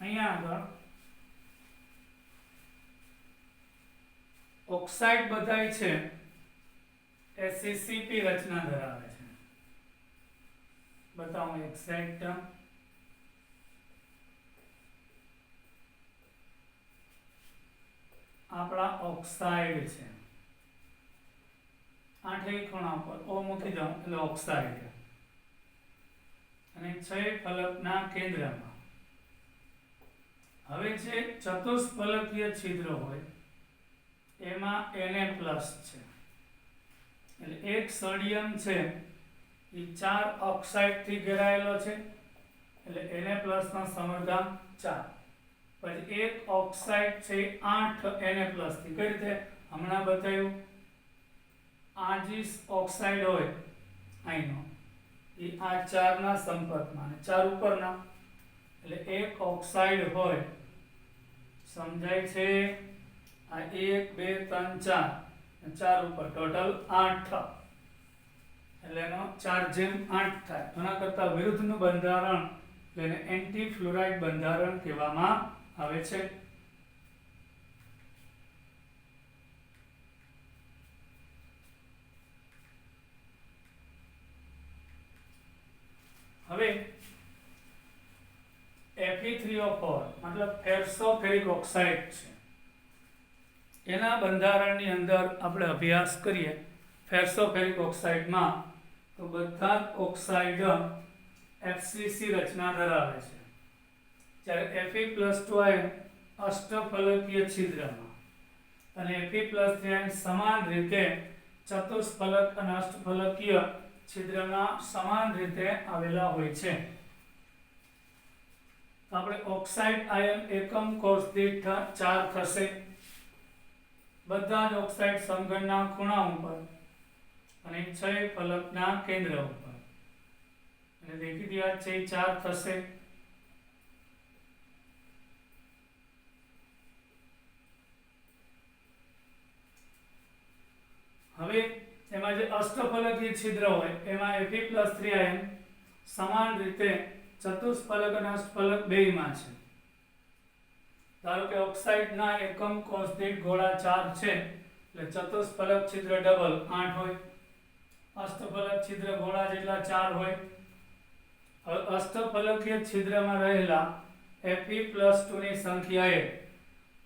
અહીંયા આગળ ઓક્સાઇડ બધાય છે એ CCP રચના ધરાવે છે. બતાવો એક્ઝેક્ટ ટર્મ. આપણા ઓક્સાઇડ છે 8 ખૂણા પર O મૂકી દઉં એટલે ઓક્સાઇડ અને 6 ફલકના કેન્દ્રમાં. હવે જે ચતુષ્ફલકીય છિદ્ર હોય એમાં Na પ્લસ છે, એટલે એક સોડિયમ છે એ 4 ઓક્સાઇડ થી ઘેરાયેલો છે, એટલે Na પ્લસ નો સમૂહગામ 4. પછી એક ઓક્સાઇડ છે 8 Na પ્લસ થી. કઈ રીતે? હમણાં બતાવ્યું. આ જે ઓક્સાઇડ હોય અહીંનો એ આ 4 ના સંપર્કમાં અને 4 ઉપરના, એટલે એક ઓક્સાઇડ હોય, સમજાય છે? આ 1 2 3 4 4 ઉપર ટોટલ 8, એટલે એનો 4/8 થાય. એના કરતા વિરુદ્ધનું બંધારણ એટલે એન્ટી ફ્લોરાઇડ બંધારણ કહેવામાં આવે છે. હવે Fe3O4 મતલબ ફેરસોફેરિક ઓક્સાઇડ છે, એના બંધારણની અંદર આપણે અભ્યાસ કરીએ. ફેરસોફેરિક ઓક્સાઇડમાં તો બધા ઓક્સાઇડ FCC રચના ધરાવે છે, જ્યારે Fe+2 આયન અષ્ટફલકીય છિદ્રમાં અને Fe+3 આયન સમાન રીતે ચતુષ્ફલક અને અષ્ટફલકીય છિદ્રમાં સમાન રીતે આવેલા હોય છે. તો આપણે ઓક્સાઇડ આયન એકમ કોષ દીઠ 4 થશે. બધા જ ઓક્સાઇડ સમઘનના ખૂણા ઉપર અને 6 ફલકના કેન્દ્ર ઉપર, એટલે દેખીતી વાત છે 4 થશે. હવે એમાં જે અષ્ટફલકીય છિદ્ર હોય એમાં Fe+3 આયન સમાન રીતે ચતુષ્ફલક અને અષ્ટફલક બેયમાં છે. ધારો કે ઓક્સાઇડના એકમ કોષ દીઠ ગોળા 4 છે, એટલે ચતુષ્ફલક છિદ્ર ડબલ 8 હોય, અષ્ટફલક છિદ્ર ગોળા જેટલા 4 હોય. હવે અષ્ટફલકીય છિદ્રમાં રહેલા Fe+2 ની સંખ્યા 1,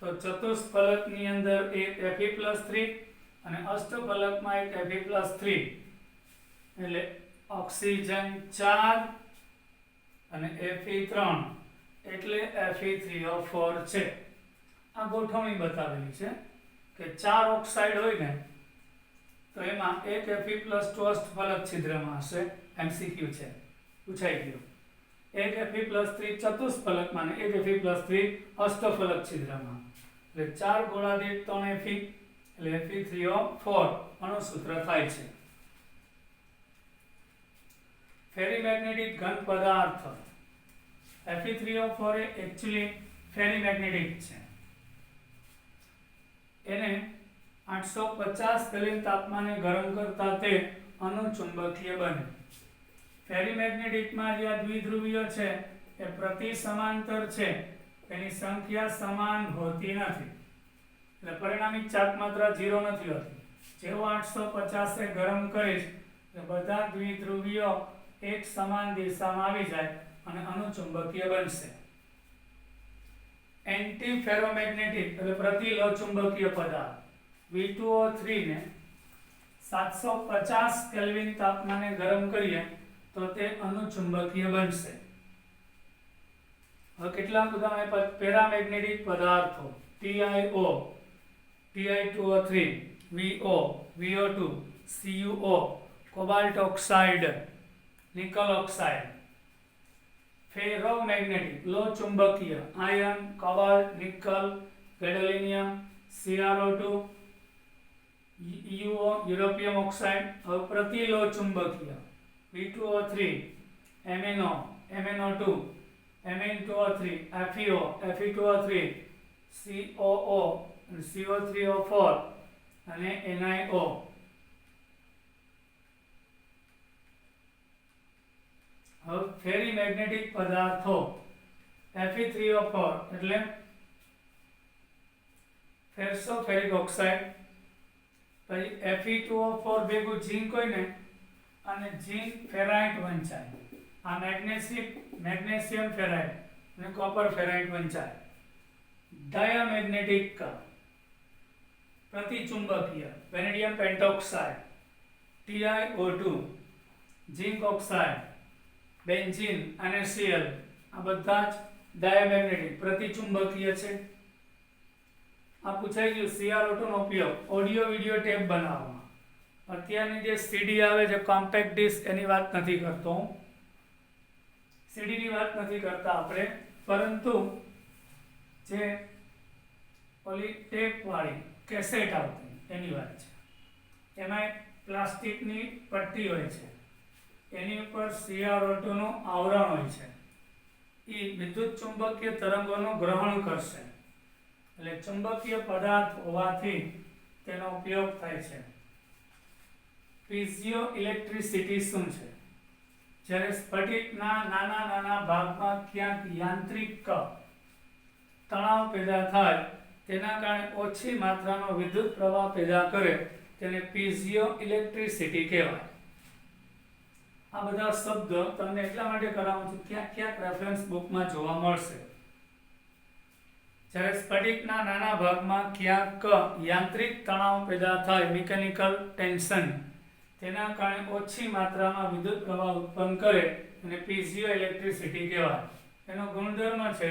તો ચતુષ્ફલકની અંદર એક Fe+3 અને અષ્ટફલકમાં એક Fe+3, એટલે ઓક્સિજન 4 અને Fe3 એટલે Fe3O4 છે. આ ગોઠવણી બતાવેલી છે કે 4 ઓક્સાઇડ હોય ને તો એમાં એક Fe+2 અષ્ટફલક છિદ્રમાં હશે, MCQ છે, પૂછાઈ ગયું. એક Fe+3 ચતુષ્ફલકમાં અને એક Fe+3 અષ્ટફલક છિદ્રમાં, એટલે 4 ગોળા દીઠ 3 Fe, એટલે Fe3O4 અણુસૂત્ર થાય છે. ફેરીમેગ્નેટિક ઘન પદાર્થ Fe3O4 એ એકચ્યુઅલી ફેરીમેગ્નેટિક છે. એને 850 કેલ્વિન તાપમાને ગરમ કરતા તે અનુચુંબકીય બને. ફેરીમેગ્નેટિકમાં જે દ્વિધ્રુવીય છે એ પ્રતિ સમાંતર છે, એની સંખ્યા સમાન હોતી નથી, એટલે પરિણામી ચાર્જ માત્રા 0 નથી હોતી. જેવો 850 ગરમ કરીશ એટલે બધા દ્વિધ્રુવીય એક સમાન દિશામાં આવી જાય અને અનુચુંબકીય બનશે. એન્ટી ફેરોમેગ્નેટિક એટલે પ્રતિલોચુંબકીય પદાર્થ V2O3 ને 750 કેલ્વિન તાપમાને ગરમ કરીએ તો તે અનુચુંબકીય બનશે. હવે કેટલાક ઉદાહરણ પેરામેગ્નેટિક પદાર્થો TiO, Ti2O3, VO, VO2, CuO, cobalt oxide, nickel oxide. Ferromagnetic લો ચુંબકીય iron, cobalt, nickel, gadolinium, CrO2, EuO europium oxide. હવે પ્રતિલો ચુંબકીય V2O3, MnO, MnO2, Mn2O3, FeO, Fe2O3, COO, CO3O4 અને NiO. હવે ફેરીમેગ્નેટિક પદાર્થો Fe3O4 એટલે ફેરસોફેરિક ઓક્સાઇડ. પછી Fe2O4 ભેગું ઝીંક હોય ને અને ઝીંક ફેરાઇટ વંચાય. આ મેગ્નેશિયમ ફેરાઇટ અને કોપર ફેરાઇટ વંચાય. ડાયામેગ્નેટિક પ્રતિચુંબકીય vanadium pentoxide, TiO2, zinc oxide, benzene, NaCl, આ બધા જ ડાયામેગ્નેટિક પ્રતિચુંબકીય છે. આ પૂછાઈ ગયું. CrO2 નો ઉપયોગ ઓડિયો વિડિયો ટેપ બનાવવામાં. અત્યારની જે સીડી આવે છે કોમ્પેક્ટ ડિસ્ક એની વાત નથી કરતો હું. સીડી ની વાત નથી કરતા આપણે, પરંતુ જે ઓલી ટેપ વાળી કેસેટ આવતી એની વાત છે. એમાં પ્લાસ્ટિકની પટ્ટી હોય છે, એની ઉપર CrO2 નું આવરણ હોય છે. એ વિદ્યુત ચુંબકીય તરંગોનું ગ્રહણ કરશે, એટલે ચુંબકીય પદાર્થ હોવાથી તેનો ઉપયોગ થાય છે. પીઝિયો ઇલેક્ટ્રિસિટી શું છે? જ્યારે સ્ફટિકના નાના નાના ભાગમાં ક્યાંક યાંત્રિક તણાવ પેદા થાય, તેના કારણે ઓછી માત્રાનો વિદ્યુત પ્રવાહ પેદા કરે, તેને પીઝિયો ઇલેક્ટ્રિસિટી કહેવાય. આ બધા શબ્દ તમને એટલા માટે કરાવું છું, ક્યાંક ક્યાંક રેફરન્સ બુકમાં જોવા મળશે. જ્યારે સ્ફટિકના નાના ભાગમાં ક્યાંક યાંત્રિક તણાવ પેદા થાય, મિકેનિકલ ટેન્શન, તેના કારણે ઓછી માત્રામાં વિદ્યુત પ્રવાહ ઉત્પન્ન કરે અને પીઝિયો ઇલેક્ટ્રિસિટી કહેવાય. એનો ગુણધર્મ છે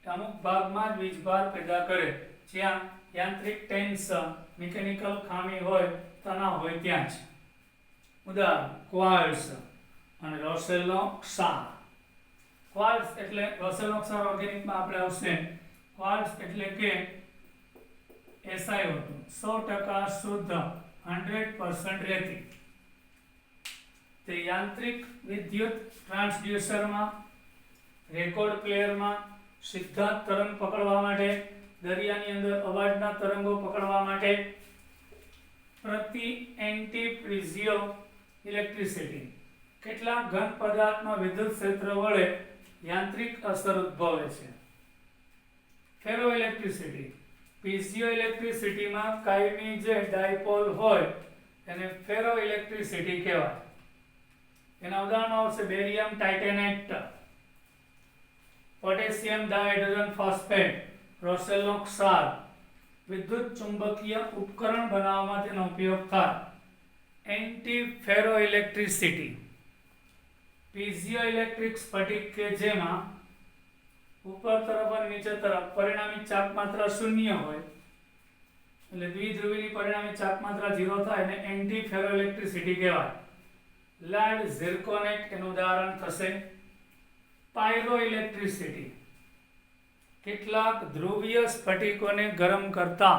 કે અમુક ભાગમાં જ વીજભાર પેદા કરે, જ્યાં યાંત્રિક ટેન્શન, મિકેનિકલ ખામી હોય, તણાવ હોય ત્યાં છે. ઉદાહરણ ક્વાર્ટઝ અને રોસેલનો ક્ષાર. ક્વાર્ટઝ એટલે રોસેલનો ક્ષાર ઓર્ગેનિકમાં આપણે આવશે. ક્વાર્ટઝ એટલે કે SiO2 100% શુદ્ધ 100% રેતી. તે યાંત્રિક વિદ્યુત ટ્રાન્સડ્યુસરમાં, રેકોર્ડ પ્લેયરમાં, સીધા તરંગ પકડવા માટે, દરિયાની અંદર અવાજના તરંગો પકડવા માટે, પ્રતિ એન્ટી પીઝિયો ઇલેક્ટ્રિસિટી કેટલાક ઘન પદાર્થમાં વિદ્યુત ક્ષેત્ર વડે યાંત્રિક અસર ઉદ્ભવે છે. ફેરો ઇલેક્ટ્રિસિટી. પીઝિયો ઇલેક્ટ્રિસિટીમાં કાયમી જે ડાયપોલ હોય એને ફેરો ઇલેક્ટ્રિસિટી કહેવાય. એના ઉદાહરણો આવશે બેરિયમ ટાઇટેનેટ, પોટેશિયમ ડાયહાઇડ્રોજન ફોસ્ફેટ, રોસેલનો ક્ષાર. વિદ્યુત ચુંબકીય ઉપકરણ બનાવવામાં તેનો ઉપયોગ થાય. એન્ટી ફેરો ઇલેક્ટ્રિસિટી. પીઝિયો ઇલેક્ટ્રિક સ્ફટિક કે જેમાં ઉપર તરફ અને નીચે તરફ પરિણામી ચાપ માત્રા શૂન્ય હોય, એટલે દ્વિધ્રુવીની પરિણામી ચાપ માત્રા 0 થાય અને એન્ટી ફેરો ઇલેક્ટ્રિસિટી કહેવાય. લેડ ઝિર્કોનેટ એનું ઉદાહરણ થશે. પાયરો ઇલેક્ટ્રિસિટી. કેટલાક ધ્રુવીય સ્ફટિકોને ગરમ કરતા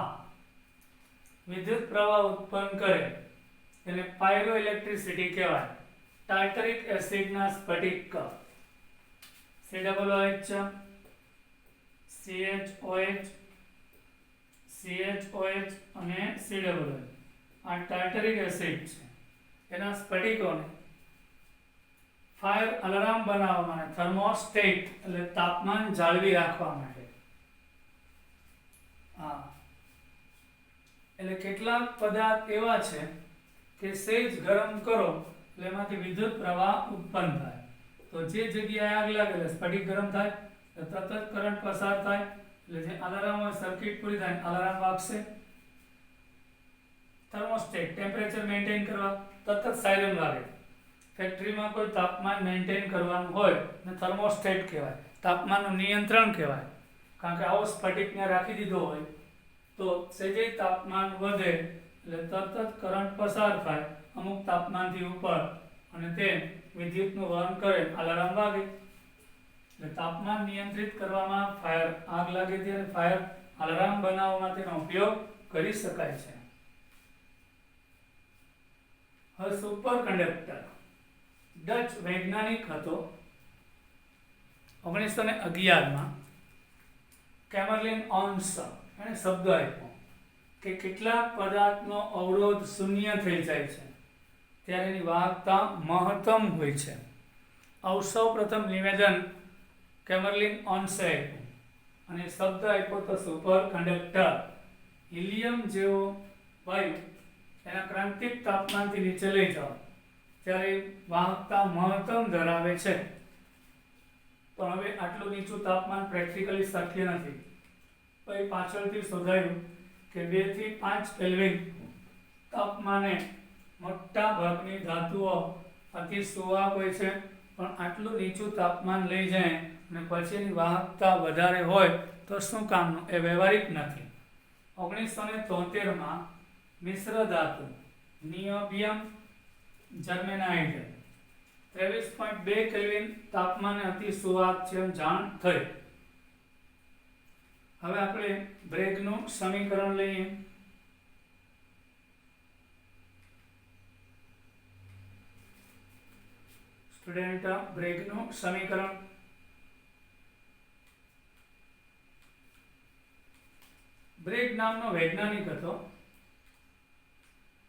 વિદ્યુત પ્રવાહ ઉત્પન્ન કરે, એને પાયરો ઇલેક્ટ્રિસિટી કહેવાય. ટાર્ટરિક એસિડના સ્ફટિક COOH, CHOH અને COOH આ ટાર્ટરિક એસિડ છે. એના સ્ફટિકોને ફાયર અલાર્મ બનાવવા માટે, થર્મોસ્ટેટ એટલે તાપમાન જાળવી રાખવા માટે. એટલે કેટલાક પદાર્થ એવા છે કે સહેજ ગરમ કરો એટલે એમાંથી વિદ્યુત પ્રવાહ ઉત્પન્ન થાય. તો જે જગ્યાએ આગ લાગે એટલે સ્ફટિક ગરમ થાય, તરત જ કરંટ પસાર થાય, એટલે જે અલાર્મ હોય સર્કિટ પૂરી થાય, અલાર્મ વાગશે. થર્મોસ્ટેટ ટેમ્પરેચર મેન્ટેન કરવા, તરત જ સાયરન વાગે. ફેક્ટરીમાં કોઈ તાપમાન મેન્ટેન કરવાનું હોય ને થર્મોસ્ટેટ કહેવાય, તાપમાનનું નિયંત્રણ કહેવાય. કારણ કે આવો સ્ફટિક ત્યાં રાખી દીધો હોય તો સહેજે તાપમાન વધે એટલે તરત જ કરંટ પસાર થાય અમુક તાપમાનથી ઉપર અને તે વિદ્યુતનું વહન કરે, અલાર્મ વાગે. એટલે તાપમાન નિયંત્રિત કરવામાં ફાયર આગ લાગે ત્યારે ફાયર અલાર્મ બનાવવામાં તેનો ઉપયોગ કરી શકાય છે. હવે સુપર કંડક્ટર. ડચ વૈજ્ઞાનિક હતો 1911માં કેમરલિન ઓન્સ. એને શબ્દ આપ્યો કે કેટલાક પદાર્થનો અવરોધ શૂન્ય થઈ જાય છે ત્યારે એની વાહકતા મહત્તમ હોય છે. સૌ પ્રથમ નિવેદન કેમરલિન ઓન્સે આપ્યું અને શબ્દ આપ્યો તો સુપર કંડક્ટર. હિલિયમ જેવો વાયુ એના ક્રાંતિક તાપમાનથી નીચે લઈ જાઓ ત્યારે વાહકતા મહત્તમ ધરાવે છે. પણ હવે આટલું નીચું તાપમાન પ્રેક્ટિકલી શક્ય નથી. પછી પાછળથી શોધાયું કે 2 થી 5 કેલ્વિન તાપમાને મોટા ભાગની ધાતુઓ અતિ સુવાહક હોય છે, પણ આટલું નીચું તાપમાન લઈ જાય અને પછી એની વાહકતા વધારે હોય તો શું કામનું? એ વ્યવહારિક નથી. 1973 મિશ્ર ધાતુ નિયોબિયમ જર્મેનાઇડ 23.2 કેલ્વિન તાપમાને અતિ સુવાહક છે એમ જાણ થઈ. હવે આપણે બ્રેગનું સમીકરણ લઈએ. સ્ટુડન્ટ, બ્રેગનું સમીકરણ બ્રેગ નામનો વૈજ્ઞાનિક હતો.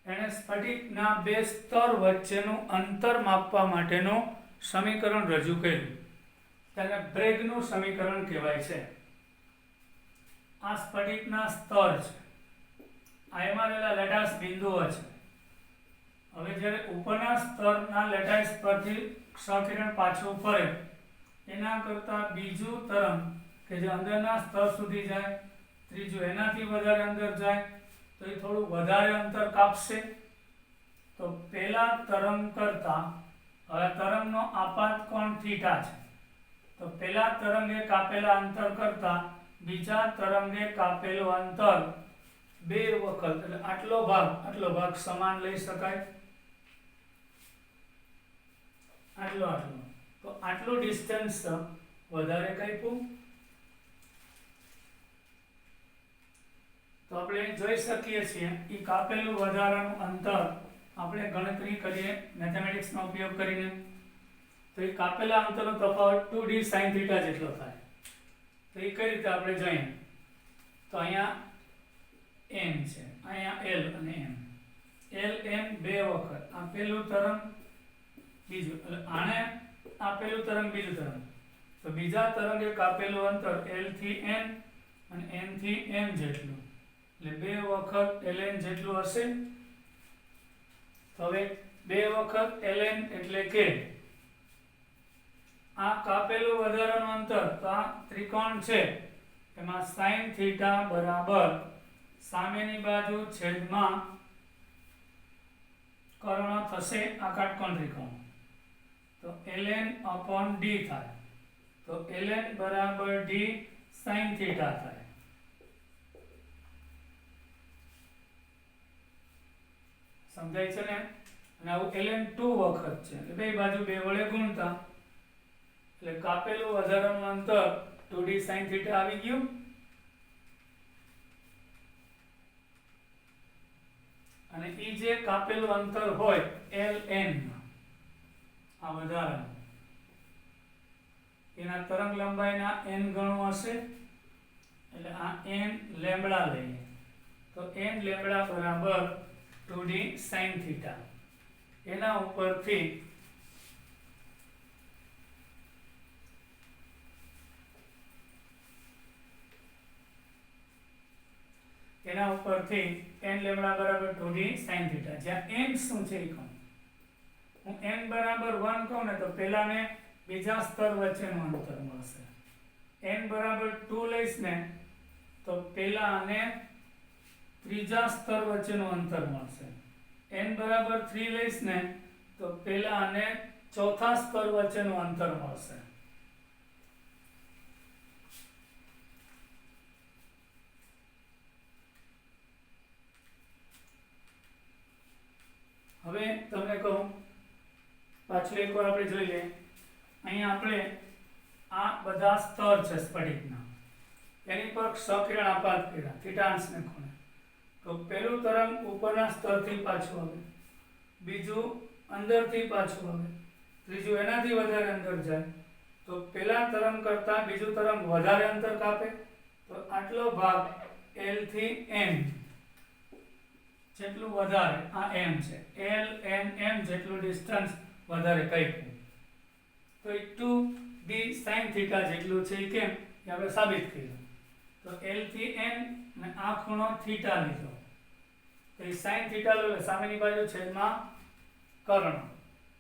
એણે સ્ફટિકના બે સ્તર વચ્ચેનું અંતર માપવા માટેનું સમીકરણ રજૂ કર્યું. તેને બ્રેગનું સમીકરણ કહેવાય છે. આ સ્ફટિકના સ્તર છે. આ એમાં રહેલા લેટાઈસ બિંદુઓ છે. હવે જ્યારે ઉપરના સ્તરના લેટાઈસ પરથી ક્ષકિરણ પાછું ફરે એના કરતાં બીજું તરંગ કે જે અંદરના સ્તર સુધી જાય, ત્રીજું એનાથી વધારે અંદર જાય તો એ થોડું વધારે અંતર કાપશે. તો પહેલા તરંગ કરતાં હવે તરંગનો આપાત કોણ થીટા છે. તો પહેલા તરંગે કાપેલા અંતર કરતાં બીજા તરંગે કાપેલું અંતર બે વખત એટલે આટલો ભાગ સમાન લઈ શકાય. આટલો તો આટલું ડિસ્ટન્સ વધારે કાપ્યું તો આપણે જોઈ શકીએ છીએ એ કાપેલું વધારાનું અંતર આપણે ગણતરી કરીએ મેથેમેટિક્સનો ઉપયોગ કરીને તો એ કાપેલા અંતરનો તફાવત 2d sin θ જેટલો થાય. તો એ કઈ રીતે આપણે જોઈએ તો અહીંયા n છે, અહીંયા l અને m. l m બે વખત આ પેલું તરંગ બીજું એટલે આને આ પેલું તરંગ બીજું તરંગ તો બીજા તરંગે કાપેલું અંતર l થી n અને n થી m જેટલું એટલે બે વખત ln જેટલું હશે. તો હવે બે વખત ln એટલે કે આ કાપેલું વધારાનું અંતર તો આ ત્રિકોણ છે એમાં sin θ બરાબર સામેની બાજુ છેદમાં કર્ણ થશે આ કાટકોણ ત્રિકોણ તો ln upon d થાય. તો ln બરાબર d sin θ થાય. સમજાય છે ને? અને આવું ln 2 વખત છે એટલે બે બાજુ બે વડે ગુણતા એટલે કાપેલું વધારાનું અંતર 2d sin θ આવી ગયું. અને એ જે કાપેલું અંતર હોય ln આ વધારાનું એના તરંગ લંબાઈના n ગણું હશે એટલે આ n લેમ્બડા લઈએ તો n લેમ્બડા બરાબર 2d sin θ. એના ઉપરથી n લેમ્બડા બરાબર 2d sin θ. જ્યાં n શું છે એ કહું હું n બરાબર 1 કહું ને તો પહેલાને બીજા સ્તર વચ્ચેનું અંતર મળશે. n બરાબર 2 લઈશ ને તો પહેલા અને ત્રીજા સ્તર વચ્ચેનું અંતર મળશે. n બરાબર 3 લઈશ ને તો પહેલા અને ચોથા સ્તર વચ્ચેનું અંતર મળશે. હવે તમને કહું પાછું એકવાર આપણે જોઈ લઈએ. અહીંયા આપણે આ બધા સ્તર છે સ્ફટિકના એની પર સકિરણ આપાત કર્યા થીટાંશને ખૂણે તો પહેલું તરંગ ઉપરના સ્તરથી પાછું આવે, બીજું અંદરથી પાછું આવે, ત્રીજું એનાથી વધારે અંદર જાય તો પહેલા તરંગ કરતાં બીજું તરંગ વધારે અંતર કાપે તો આટલો ભાગ l થી m જેટલું વધારે આ m છે l n m જેટલું ડિસ્ટન્સ વધારે કાપ્યું તો એ 2d sin θ જેટલું છે કેમ એ આપણે સાબિત કર્યું. તો l થી n અને આ ખૂણો થીટા લીધો તો એ sin θ લો એટલે સામેની બાજુ છેદમાં કર્ણ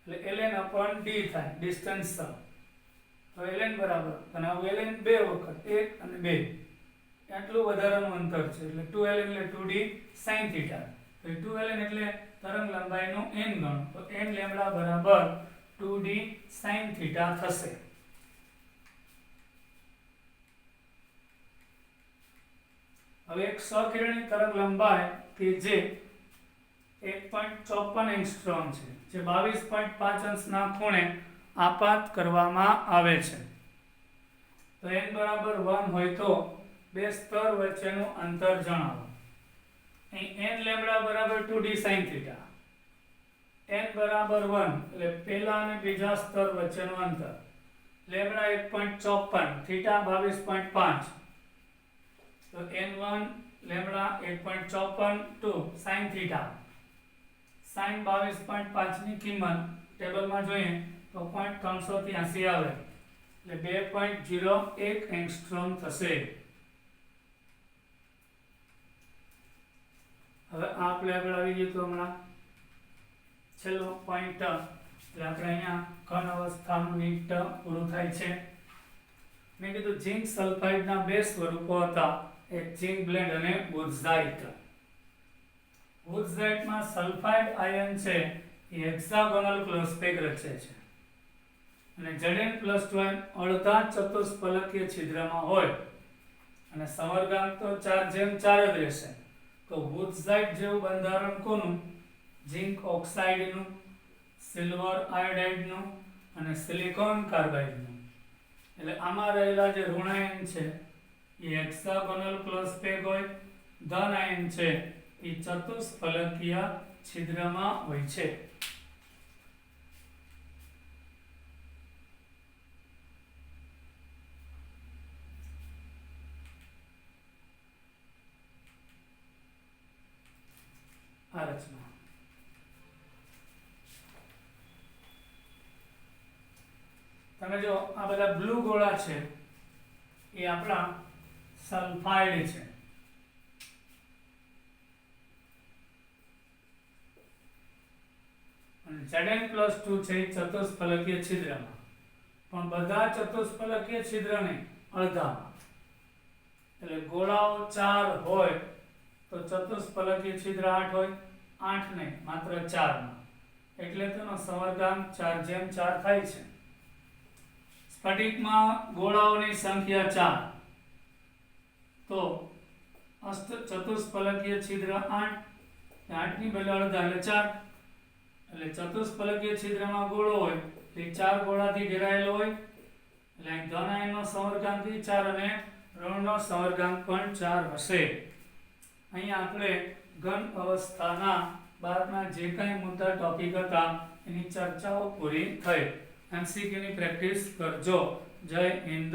એટલે ln upon d થાય ડિસ્ટન્સ. તો ln બરાબર અને આવું ln બે વખત 1 અને 2 આટલું વધારાનું અંતર છે એટલે 2ln એટલે 2d sin θ. તો 2ln એટલે તરંગ લંબાઈનું n ગણું તો n લેમ્બડા બરાબર 2d sin θ થશે. હવે એક સહકિરણી તરંગ લંબાઈ કે જે 1.54 એંગસ્ટ્રોમ છે, જે 22.5 અંશના ખૂણે આપાત કરવામાં આવે છે. તો n બરાબર 1 હોય તો બે સ્તર વચ્ચેનું અંતર જણાવો. અહીં n લેમ્બડા બરાબર 2d sin θ, n બરાબર 1 એટલે પહેલા અને બીજા સ્તર વચ્ચેનું અંતર, લેમ્બડા 1.54, થીટા 22.5, તો n1 લેમ્બડા 1.54 2 sin θ, sin 22.5 ની કિંમત ટેબલમાં જોઈએ તો 0.383 આવે એટલે 2.01 એંગસ્ટ્રોમ થશે. હવે આપણે આગળ આવી ગયું તો હમણાં છેલ્લો પોઈન્ટ, એટલે આપણે અહીંયા ઘન અવસ્થાનું નીટ પૂરું થાય છે. મેં કીધું ઝિંક સલ્ફાઇડના બે સ્વરૂપો હતા, એક ઝિંક બ્લેન્ડ અને વુડ્ઝાઇટ. વુડ્ઝાઇટમાં સલ્ફાઇડ આયન છે એ હેક્સાગોનલ ક્લોસ્પેગ રચે છે અને Zn+2 અડધા ચતુષ્ફલકીય છિદ્રમાં હોય અને સમર્ગાંક તો 4:4 જ રહેશે. તો વુડ્ઝાઇટ જેવું બંધારણ કોનું? ઝિંક ઓક્સાઇડનું, સિલ્વર આયોડાઇડનું અને સિલિકોન કાર્બાઇડનું. એટલે આમાં રહેલા જે ઋણાયન છે એ હેક્સાગોનલ ક્લોસ્પેગ હોય, ધન આયન છે એ ચતુષ્ફલકીય છિદ્રમાં હોય છે. આ રચના તમે જો આ બધા બ્લુ ગોળા છે એ આપણા સલ્ફાઇડ છે. અને Zn+2 છે એ ચતુષ્ફલકીય છિદ્રમાં, પણ બધા ચતુષ્ફલકીય છિદ્ર નહીં, અડધામાં. એટલે ગોળાઓ 4 હોય તો ચતુષ્ફલકીય છિદ્ર 8 હોય, 8 નહીં માત્ર 4માં, એટલે તેનો સમર્ગાંક 4:4 થાય છે. સ્ફટિકમાં ગોળાઓની સંખ્યા 4, તો ચતુષ્ફલકીય છિદ્ર 8, 8 ની બદલે અડધા એટલે 4, એટલે ચતુષ્ફલકીય છિદ્રમાં ગોળો હોય એ 4 ગોળાથી ઘેરાયેલો હોય, એટલે અહીં ધન આયનનો સમર્ગાંક 4 અને ઋણનો સમર્ગાંક પણ 4 હશે. અહીંયા આપણે ઘન અવસ્થાના 12ના જે કંઈ મુદ્દા ટોપિક હતા એની ચર્ચાઓ પૂરી થઈ. MCQ ની પ્રેક્ટિસ કરજો. જય હિન્દ.